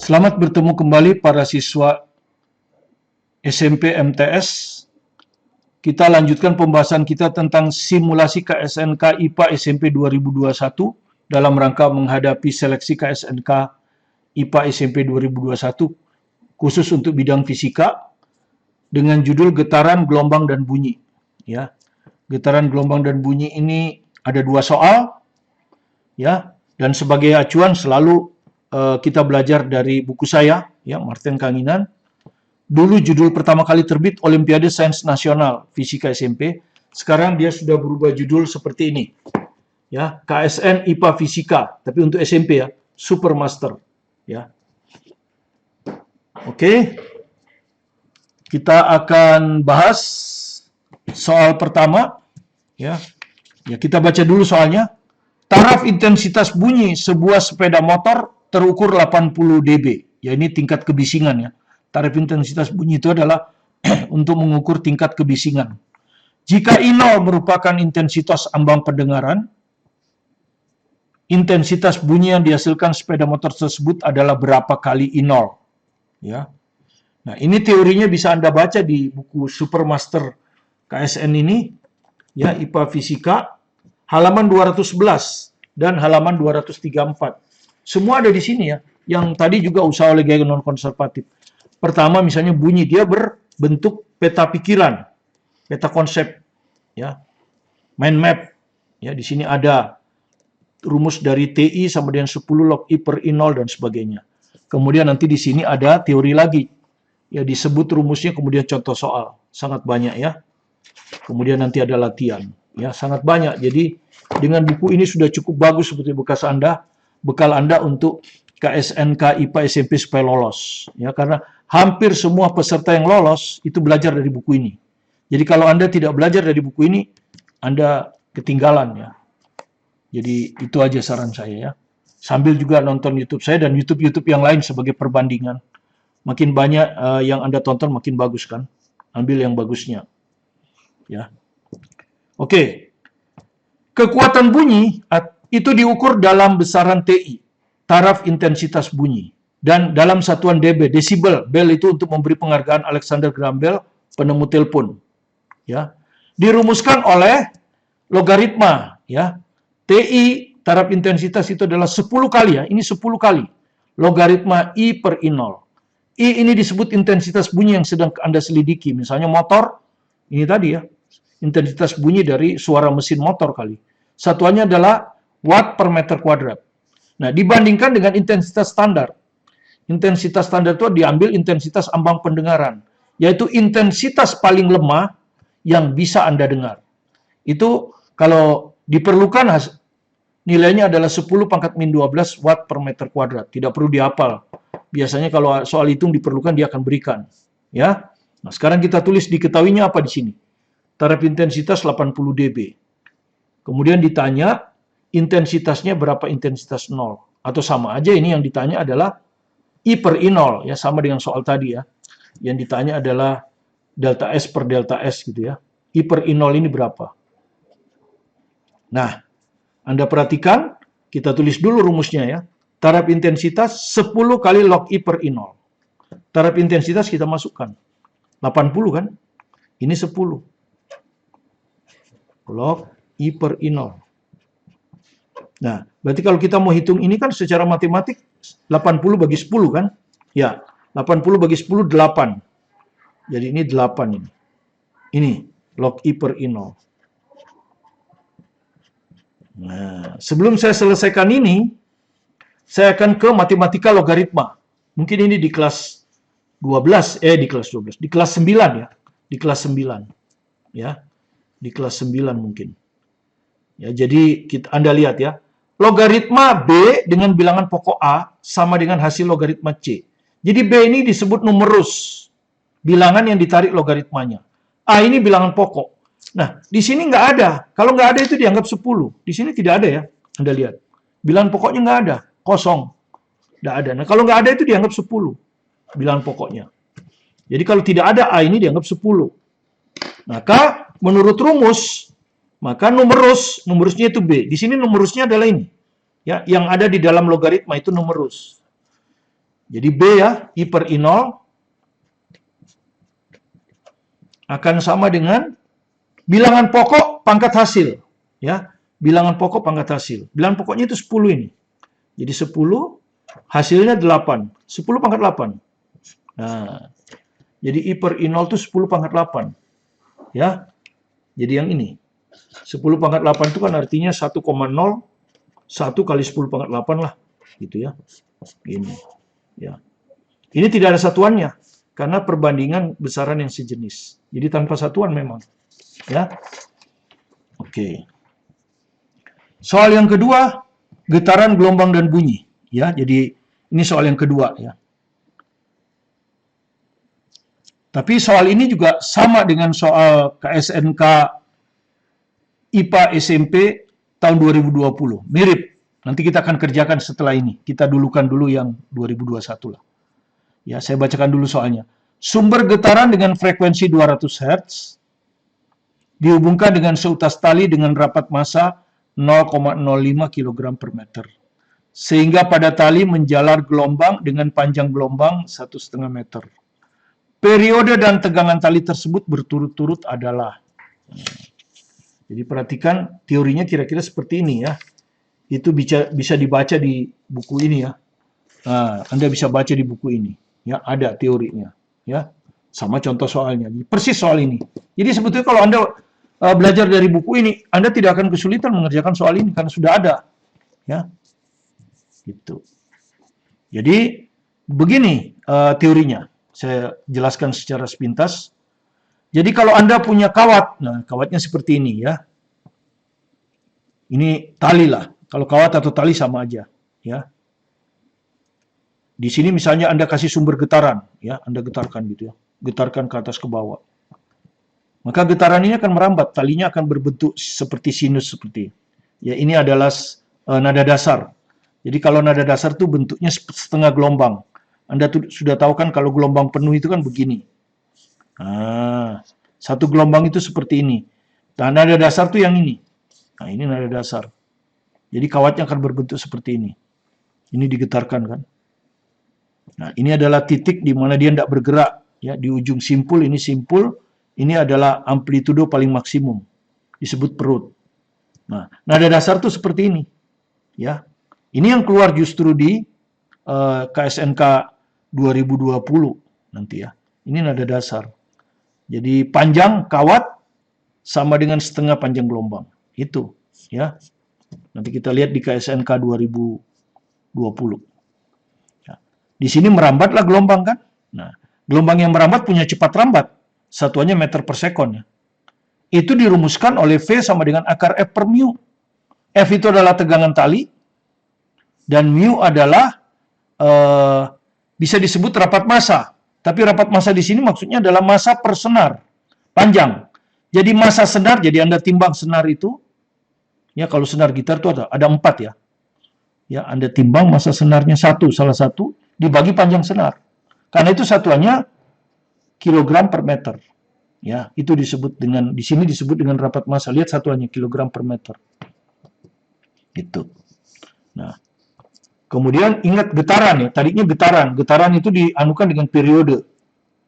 Selamat bertemu kembali para siswa SMP MTS. Kita lanjutkan pembahasan kita tentang simulasi KSNK IPA SMP 2021 dalam rangka menghadapi seleksi KSNK IPA SMP 2021 khusus untuk bidang fisika dengan judul getaran, gelombang, dan bunyi. Ya, getaran, gelombang, dan bunyi ini ada 2 soal, ya, dan sebagai acuan selalu kita belajar dari buku saya, ya, Martin Kanginan. Dulu judul pertama kali terbit Olimpiade Sains Nasional Fisika SMP. Sekarang dia sudah berubah judul seperti ini. Ya, KSN IPA Fisika, tapi untuk SMP ya, Supermaster, ya. Oke. Kita akan bahas soal pertama, ya. Ya, kita baca dulu soalnya. Taraf intensitas bunyi sebuah sepeda motor terukur 80 dB. Ya, ini tingkat kebisingan ya. Taraf intensitas bunyi itu adalah untuk mengukur tingkat kebisingan. Jika I0 merupakan intensitas ambang pendengaran, intensitas bunyi yang dihasilkan sepeda motor tersebut adalah berapa kali I0. Ya. Nah, ini teorinya bisa Anda baca di buku Supermaster KSN ini, ya, IPA Fisika, halaman 211 dan halaman 234. Semua ada di sini ya. Yang tadi juga usaha oleh gaya non-konservatif. Pertama misalnya bunyi, dia berbentuk peta pikiran, peta konsep, ya, mind map. Ya, di sini ada rumus dari TI sama dengan 10 log I per I0 dan sebagainya. Kemudian nanti di sini ada teori lagi. Ya, disebut rumusnya, kemudian contoh soal. Sangat banyak ya. Kemudian nanti ada latihan. Ya, sangat banyak. Jadi dengan buku ini sudah cukup bagus seperti bekal Anda untuk KSNK IPA SMP supaya lolos. Ya, karena hampir semua peserta yang lolos itu belajar dari buku ini. Jadi kalau Anda tidak belajar dari buku ini, Anda ketinggalan ya. Jadi itu aja saran saya ya. Sambil juga nonton YouTube saya dan YouTube yang lain sebagai perbandingan. Makin banyak yang Anda tonton makin bagus kan. Ambil yang bagusnya. Ya. Oke. Kekuatan bunyi itu diukur dalam besaran TI, taraf intensitas bunyi, dan dalam satuan dB, desibel. Bell itu untuk memberi penghargaan Alexander Graham Bell, penemu telepon. Ya, dirumuskan oleh logaritma. Ya, TI taraf intensitas itu adalah 10 kali ya. Ini 10 kali logaritma I per I0. I ini disebut intensitas bunyi yang sedang Anda selidiki. Misalnya motor, ini tadi ya, intensitas bunyi dari suara mesin motor kali. Satuannya adalah watt per meter kuadrat. Nah, dibandingkan dengan intensitas standar. Intensitas standar itu diambil intensitas ambang pendengaran, yaitu intensitas paling lemah yang bisa Anda dengar. Itu kalau diperlukan nilainya adalah 10 pangkat min 12 watt per meter kuadrat. Tidak perlu dihafal. Biasanya kalau soal hitung diperlukan, dia akan berikan. Ya. Nah, sekarang kita tulis diketahuinya apa di sini. Taraf intensitas 80 dB. Kemudian ditanya intensitasnya berapa intensitas 0. Atau sama aja, ini yang ditanya adalah I per I0. Ya, sama dengan soal tadi ya. Yang ditanya adalah delta S per delta S gitu ya. I per I0 ini berapa? Nah, Anda perhatikan, kita tulis dulu rumusnya ya. Taraf intensitas 10 kali log I per I0. Taraf intensitas kita masukkan. 80 kan? Ini 10. Log I per I0. Nah, berarti kalau kita mau hitung ini kan secara matematik 80 bagi 10 kan? Ya, 80 bagi 10, 8. Jadi ini 8 ini. Ini, log I per I0. Nah, sebelum saya selesaikan ini, saya akan ke matematika logaritma. Mungkin ini di kelas 12, di kelas 12, di kelas 9 ya. Di kelas 9. Ya, di kelas 9 mungkin. Ya, jadi Anda lihat ya, logaritma B dengan bilangan pokok A sama dengan hasil logaritma C. Jadi B ini disebut numerus, bilangan yang ditarik logaritmanya. A ini bilangan pokok. Nah, di sini nggak ada. Kalau nggak ada itu dianggap 10. Di sini tidak ada ya, Anda lihat. Bilangan pokoknya nggak ada, kosong. Nggak ada. Nah, kalau nggak ada itu dianggap 10, bilangan pokoknya. Jadi kalau tidak ada A ini dianggap 10. Maka menurut rumus, maka numerusnya itu B. Di sini numerusnya adalah ini. Ya, yang ada di dalam logaritma itu numerus. Jadi B ya, I per I0 akan sama dengan bilangan pokok pangkat hasil. Ya, bilangan pokok pangkat hasil. Bilangan pokoknya itu 10 ini. Jadi 10, hasilnya 8. 10 pangkat 8. Nah, jadi I per I0 itu 10 pangkat 8. Ya, jadi yang ini. 10 pangkat 8 itu kan artinya 1,0, 1 kali 10 pangkat 8 lah. Gitu ya. Ini. Ya. Ini tidak ada satuannya. Karena perbandingan besaran yang sejenis. Jadi tanpa satuan memang. Ya. Oke. Soal yang kedua, getaran, gelombang, dan bunyi. Ya, jadi ini soal yang kedua ya. Tapi soal ini juga sama dengan soal KSNK IPA SMP tahun 2020. Mirip. Nanti kita akan kerjakan setelah ini. Kita dulukan dulu yang 2021 lah. Ya, saya bacakan dulu soalnya. Sumber getaran dengan frekuensi 200 Hz dihubungkan dengan seutas tali dengan rapat massa 0,05 kg per meter. Sehingga pada tali menjalar gelombang dengan panjang gelombang 1,5 meter. Periode dan tegangan tali tersebut berturut-turut adalah. Jadi perhatikan teorinya kira-kira seperti ini ya. Itu bisa dibaca di buku ini ya. Nah, Anda bisa baca di buku ini. Ya, ada teorinya. Ya, sama contoh soalnya. Persis soal ini. Jadi sebetulnya kalau Anda belajar dari buku ini, Anda tidak akan kesulitan mengerjakan soal ini karena sudah ada. Ya, gitu. Jadi begini teorinya. Saya jelaskan secara sepintas. Jadi kalau Anda punya kawat, nah kawatnya seperti ini ya. Ini tali lah. Kalau kawat atau tali sama aja, ya. Di sini misalnya Anda kasih sumber getaran, ya, Anda getarkan gitu ya. Getarkan ke atas ke bawah. Maka getaran ini akan merambat, talinya akan berbentuk seperti sinus seperti. Ya, ini adalah nada dasar. Jadi kalau nada dasar itu bentuknya setengah gelombang. Anda sudah tahu kan kalau gelombang penuh itu kan begini. Nah, satu gelombang itu seperti ini. Nah, nada dasar itu yang ini. Nah, ini nada dasar. Jadi kawatnya akan berbentuk seperti ini. Ini digetarkan kan. Nah, ini adalah titik di mana dia tidak bergerak. Ya, di ujung simpul, ini simpul. Ini adalah amplitudo paling maksimum. Disebut perut. Nah, nada dasar itu seperti ini. Ya, ini yang keluar justru di KSNK 2020 nanti ya. Ini nada dasar. Jadi panjang kawat sama dengan setengah panjang gelombang. Itu ya. Nanti kita lihat di KSNK 2020. Ya. Di sini merambatlah gelombang kan. Nah, gelombang yang merambat punya cepat rambat. Satuannya meter per sekon ya. Itu dirumuskan oleh V sama dengan akar F per mu. F itu adalah tegangan tali. Dan mu adalah bisa disebut rapat massa. Tapi rapat massa di sini maksudnya adalah massa per senar. Panjang. Jadi massa senar, jadi Anda timbang senar itu. Ya, kalau senar gitar itu ada 4 ya. Ya, Anda timbang massa senarnya salah satu, dibagi panjang senar. Karena itu satuannya kilogram per meter. Ya, itu disebut dengan, di sini disebut dengan rapat massa. Lihat satuannya, kilogram per meter. Itu. Nah, kemudian ingat getaran ya. Tadinya getaran. Getaran itu dianukan dengan periode.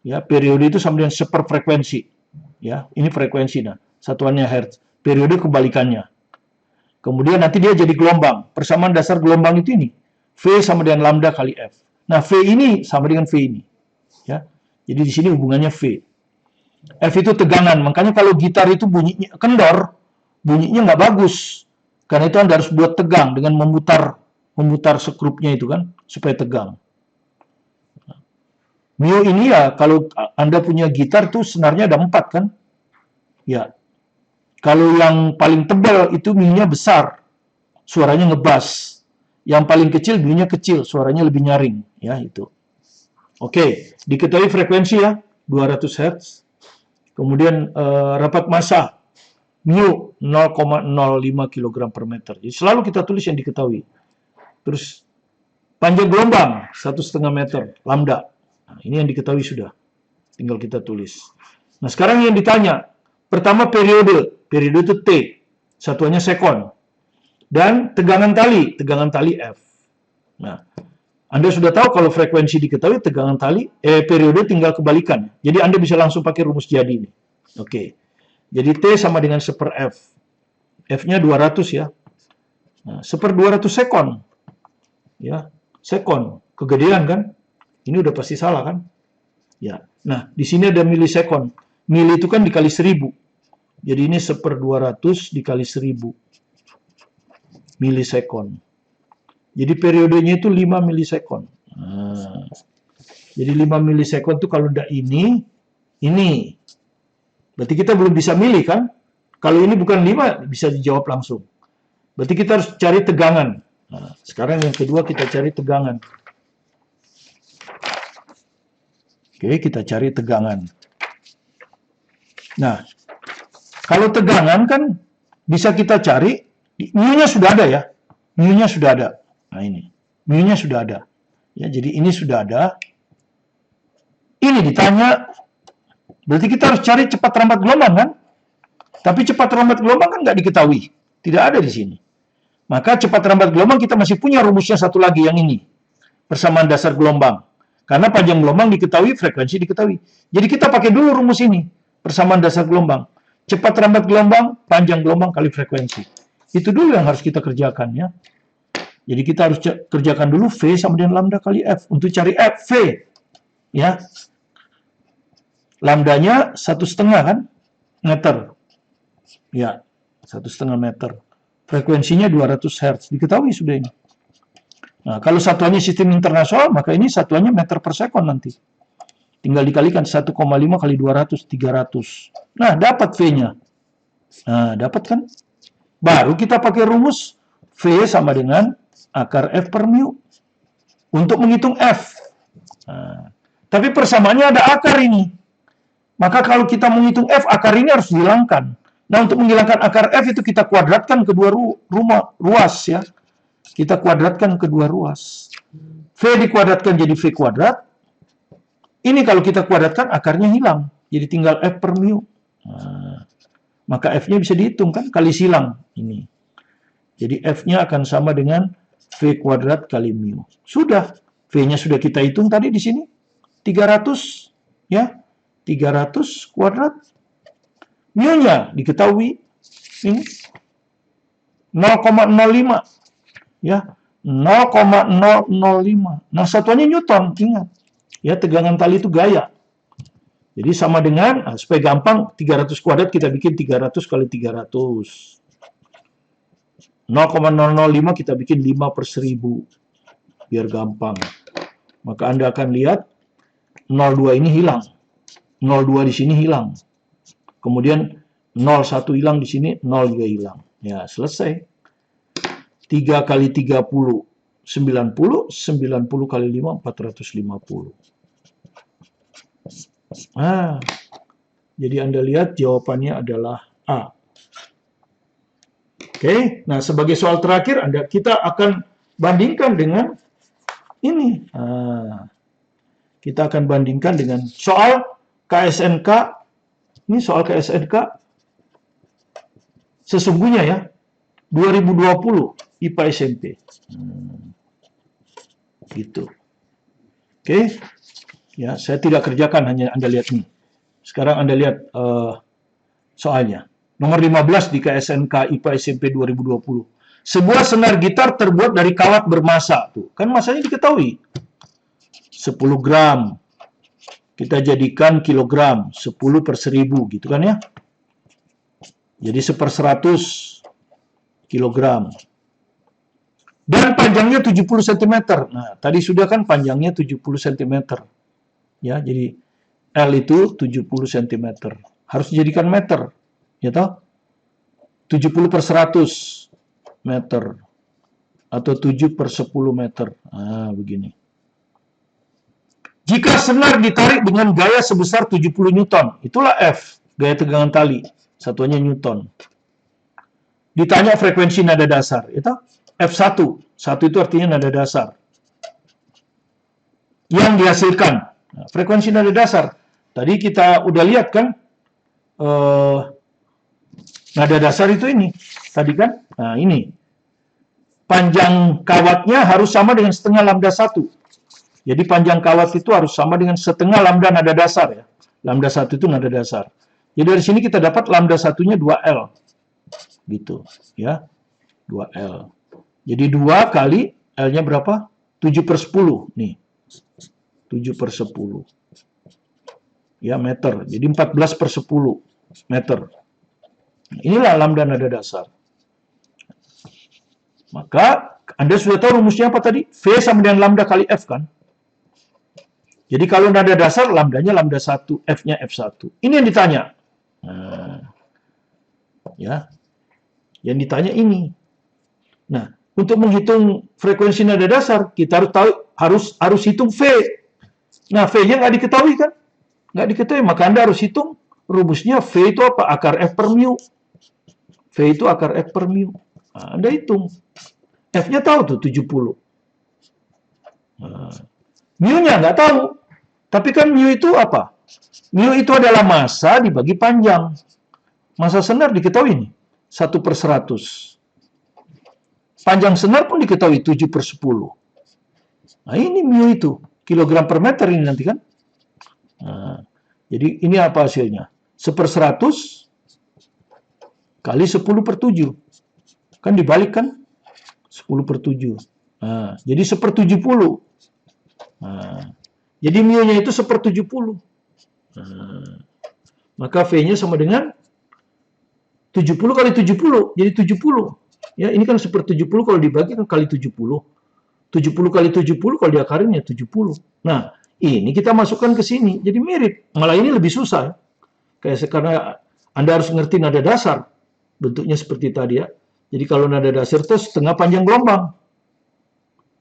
Ya, periode itu sama dengan seperfrekuensi. Ya, ini frekuensi nah. Satuannya hertz. Periode kebalikannya. Kemudian nanti dia jadi gelombang. Persamaan dasar gelombang itu ini. V sama dengan lambda kali F. Nah, V ini sama dengan V ini. Ya. Jadi di sini hubungannya V. F itu tegangan. Makanya kalau gitar itu bunyinya kendor, bunyinya nggak bagus. Karena itu Anda harus buat tegang dengan memutar sekrupnya itu kan, supaya tegang. Mu ini ya, kalau Anda punya gitar tuh senarnya ada 4 kan? Ya. Kalau yang paling tebal itu mu-nya besar, suaranya ngebas. Yang paling kecil mu-nya kecil, suaranya lebih nyaring. Ya, itu. Oke, diketahui frekuensi ya, 200 Hz. Kemudian rapat massa, mu 0,05 kg per meter. Jadi selalu kita tulis yang diketahui. Terus panjang gelombang 1,5 meter, lambda. Nah, ini yang diketahui sudah. Tinggal kita tulis. Nah, sekarang yang ditanya. Pertama periode itu T. Satuannya sekon. Dan tegangan tali F. Nah, Anda sudah tahu kalau frekuensi diketahui, tegangan tali, periode tinggal kebalikan. Jadi Anda bisa langsung pakai rumus jadi ini. Oke. Jadi T sama dengan 1/F. F-nya 200 ya. Nah, 1/200 sekon. Ya, sekon. Kegedean kan? Ini udah pasti salah kan? Ya. Nah, di sini ada milisekon. Mili itu kan dikali 1000. Jadi ini 1/200 dikali 1000 milisekon. Jadi periodenya itu 5 milisekon. Nah, jadi 5 milisekon itu kalau tidak ini. Berarti kita belum bisa milih kan? Kalau ini bukan 5, bisa dijawab langsung. Berarti kita harus cari tegangan. Nah, sekarang yang kedua kita cari tegangan. Oke, kita cari tegangan. Nah, kalau tegangan kan bisa kita cari, mu-nya sudah ada ya. Mu-nya sudah ada. Nah ini, mu-nya sudah ada. Ya, jadi ini sudah ada. Ini ditanya, berarti kita harus cari cepat rambat gelombang kan? Tapi cepat rambat gelombang kan nggak diketahui. Tidak ada di sini. Maka cepat rambat gelombang kita masih punya rumusnya satu lagi yang ini. Persamaan dasar gelombang. Karena panjang gelombang diketahui, frekuensi diketahui. Jadi kita pakai dulu rumus ini. Persamaan dasar gelombang. Cepat rambat gelombang, panjang gelombang kali frekuensi. Itu dulu yang harus kita kerjakan ya. Jadi kita harus kerjakan dulu V sama dengan lambda kali F. Untuk cari F, V. Ya. Lambdanya 1,5 kan? Meter. Ya, 1,5 meter. Frekuensinya 200 Hz. Diketahui sudah ini. Nah, kalau satuannya sistem internasional, maka ini satuannya meter per sekon nanti. Tinggal dikalikan 1,5 kali 200, 300. Nah, dapat V-nya. Nah, dapat kan? Baru kita pakai rumus V sama dengan akar F per mu. Untuk menghitung F. Nah, tapi persamaannya ada akar ini. Maka kalau kita menghitung F, akar ini harus dihilangkan. Nah, untuk menghilangkan akar F itu kita kuadratkan kedua ruas ya. Kita kuadratkan kedua ruas. V dikuadratkan jadi V kuadrat. Ini kalau kita kuadratkan akarnya hilang. Jadi tinggal F per mu. Nah, maka F-nya bisa dihitung kan kali silang ini. Jadi F-nya akan sama dengan V kuadrat kali mu. Sudah. V-nya sudah kita hitung tadi di sini. 300 ya. 300 kuadrat. Mu-nya diketahui ini 0,05 ya, 0,005. Nah, satuannya Newton, ingat. Ya, tegangan tali itu gaya. Jadi sama dengan, supaya gampang, 300 kuadrat kita bikin 300 kali 300. 0,005 kita bikin 5 per 1000. Biar gampang. Maka Anda akan lihat, 02 ini hilang. 02 di sini hilang. Kemudian 01 hilang di sini, 0 juga hilang. Ya, selesai. 3 kali 30, 90. 90 kali 5, 450. Nah, jadi Anda lihat jawabannya adalah A. Oke, nah sebagai soal terakhir, kita akan bandingkan dengan ini. Nah, kita akan bandingkan dengan soal KSNK. Ini soal KSNK. Sesungguhnya ya, 2020 IPA SMP. Gitu. Oke. Ya, saya tidak kerjakan, hanya Anda lihat nih. Sekarang Anda lihat soalnya. Nomor 15 di KSNK IPA SMP 2020. Sebuah senar gitar terbuat dari kawat bermassa. Tuh, kan masanya diketahui. 10 gram. Kita jadikan kilogram. 10 per 1000 gitu kan ya. Jadi 1/100 kilogram. Dan panjangnya 70 cm. Nah, tadi sudah kan panjangnya 70 cm. Ya, jadi L itu 70 cm. Harus dijadikan meter. Ya toh? 70 per 100 meter. Atau 7 per 10 meter. Nah, begini. Jika senar ditarik dengan gaya sebesar 70 Newton. Itulah F. Gaya tegangan tali. Satuannya Newton. Ditanya frekuensi nada dasar. Itu F1. 1 itu artinya nada dasar. Yang dihasilkan. Nah, frekuensi nada dasar. Tadi kita udah lihat kan. Nada dasar itu ini. Tadi kan. Nah ini. Panjang kawatnya harus sama dengan setengah lambda 1. Jadi panjang kawat itu harus sama dengan setengah lambda nada dasar ya. Lambda 1 itu nada dasar. Jadi dari sini kita dapat lambda satunya 2L. Gitu ya. 2L. Jadi 2 kali L-nya berapa? 7/10 nih. 7/10. Ya, meter. Jadi 14/10 meter. Inilah lambda nada dasar. Maka Anda sudah tahu rumusnya apa tadi? V sama dengan lambda kali F kan? Jadi kalau nada dasar, lambdanya lambda 1, F-nya F1. Ini yang ditanya. Nah, ya. Yang ditanya ini. Nah, untuk menghitung frekuensi nada dasar, kita harus tahu harus hitung V. Nah, V-nya nggak diketahui kan? Nggak diketahui, maka Anda harus hitung rumusnya V itu apa? Akar F per mu. V itu akar F per mu. Nah, Anda hitung. F-nya tahu tuh 70. Nah, mu-nya nggak tahu. Tapi kan mu itu apa? Mu itu adalah massa dibagi panjang. Massa senar diketahui nih. 1/100. Panjang senar pun diketahui 7/10. Nah ini mu itu. Kilogram per meter ini nanti kan. Nah, jadi ini apa hasilnya? 1/100 kali 10/7. Kan dibalik kan? 10/7. Nah, jadi 1/70. Nah, jadi mu-nya itu 1/70. Nah, maka V-nya sama dengan 70 kali 70. Jadi 70. Ya, ini kan 1/70 kalau dibagi kan kali 70. 70 kali 70 kalau diakarin ya 70. Nah, ini kita masukkan ke sini. Jadi mirip. Malah ini lebih susah. Kayak karena Anda harus ngerti nada dasar. Bentuknya seperti tadi ya. Jadi kalau nada dasar itu setengah panjang gelombang.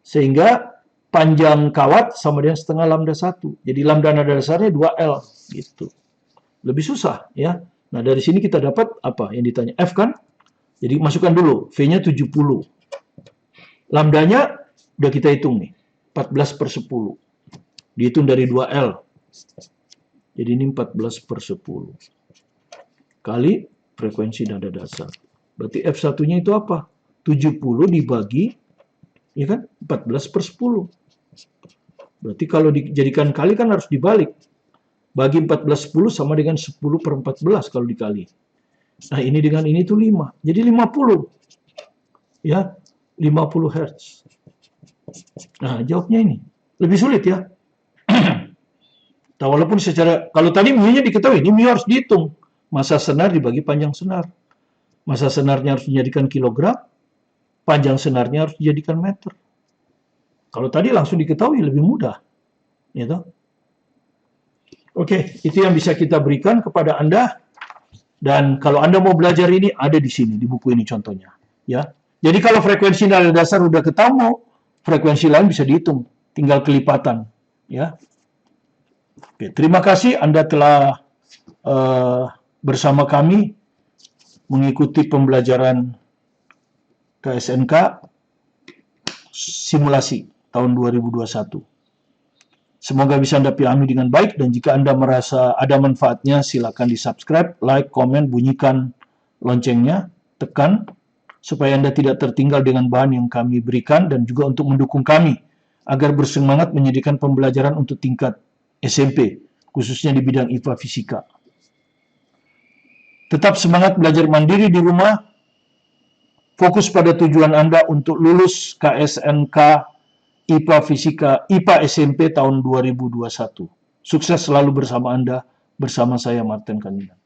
Sehingga panjang kawat sama dengan setengah lambda 1. Jadi lambda nada dasarnya 2L. Gitu. Lebih susah ya. Nah dari sini kita dapat apa yang ditanya? F kan? Jadi masukkan dulu. V-nya 70. Lambdanya udah kita hitung nih. 14/10. Dihitung dari 2L. Jadi ini 14/10. Kali frekuensi nada dasar. Berarti F1-nya itu apa? 70 dibagi, ya kan? 14/10. Berarti kalau dijadikan kali kan harus dibalik. Bagi 14/10 sama dengan 10/14 kalau dikali. Nah ini dengan ini tuh 5. Jadi 50. Ya, 50 Hz. Nah jawabnya ini. Lebih sulit ya. Nah, walaupun secara, kalau tadi mu-nya diketahui, ini mu harus dihitung. Massa senar dibagi panjang senar. Massa senarnya harus dijadikan kilogram, panjang senarnya harus dijadikan meter. Kalau tadi langsung diketahui, lebih mudah. Gitu. Oke, itu yang bisa kita berikan kepada Anda. Dan kalau Anda mau belajar ini, ada di sini, di buku ini contohnya. Ya. Jadi kalau frekuensi nada dasar udah ketemu, frekuensi lain bisa dihitung. Tinggal kelipatan. Ya. Oke, terima kasih Anda telah bersama kami mengikuti pembelajaran KSNK simulasi tahun 2021. Semoga bisa Anda pahami dengan baik, dan jika Anda merasa ada manfaatnya, silakan di-subscribe, like, komen, bunyikan loncengnya, tekan, supaya Anda tidak tertinggal dengan bahan yang kami berikan, dan juga untuk mendukung kami, agar bersemangat menyediakan pembelajaran untuk tingkat SMP, khususnya di bidang IPA Fisika. Tetap semangat belajar mandiri di rumah, fokus pada tujuan Anda untuk lulus KSNK IPA Fisika, IPA SMP tahun 2021. Sukses selalu bersama Anda, bersama saya Martin Kandilan.